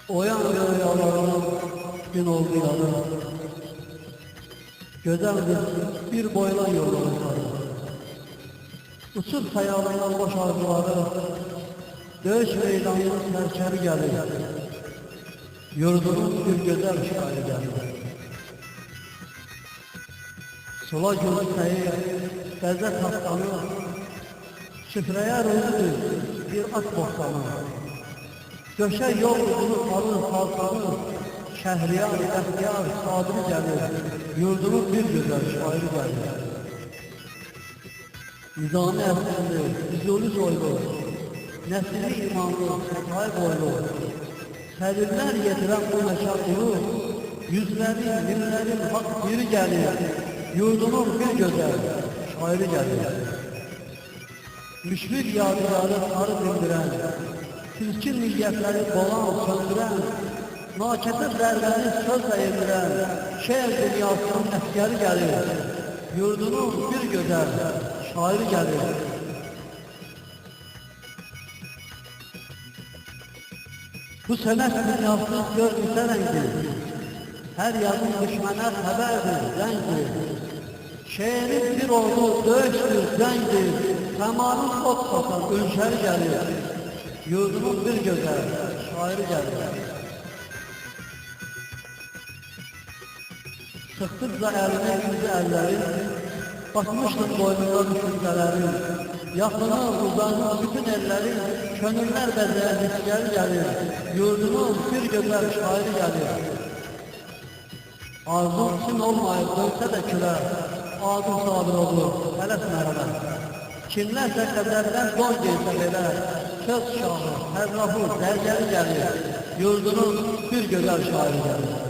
Oyan yalanım, gün oldu yanım. Güzeldir bir boylan yolları. Uçur hayalından boş arzuları, dövüş meydanına serçeri gelir. Yurdunun bir güzel şairi gelir. Sola gözü seyir, bezde taslanır. Şifreye rüzgür bir at bostanı. Döşe yol uzunu alır saltanı. Şehriyar, ehtiyar, sadri gelir. Yurdunun bir güzel şairi gelir. Nizami Efendi, Füzuli soylu, nesli imanlı, Fethay boylu, sevimler getiren bu meşakkulu, yüzlerin, minlerin hak biri gelir, yurdunun bir güzel şairi gelir. Müşfik yadigarı sarı bindiren, tilkin milliyetleri boğan söndüren, nakete derlerini sözle yediren, şehir dünyasının eskeri gelir, yurdunun bir güzel şairi gelir. Bu senet dünyası görmüşse rengi, her yazın düşmana haberdir rengi. Şehrin bir ordu dövüştür zengi, zamanın ot basan ünşeri gelir, yurdunun bir güzel şairi gelir. Sıktıkça eline yüzü ellerin, bakmıştım boynuna düşüncelerin, yakını uzanı bütün ellerin, könüller bezeyen hisleri gelir, yurdunun bir güzel şairi gelir. Arzum kim olmayıp dönse de küre, adım sabir olur, heles merhaba. Kimlerse kederden don giyse belə, söz şahı, hər rafı, dərgəli gelir, yurdunun bir güzel şairi gelir.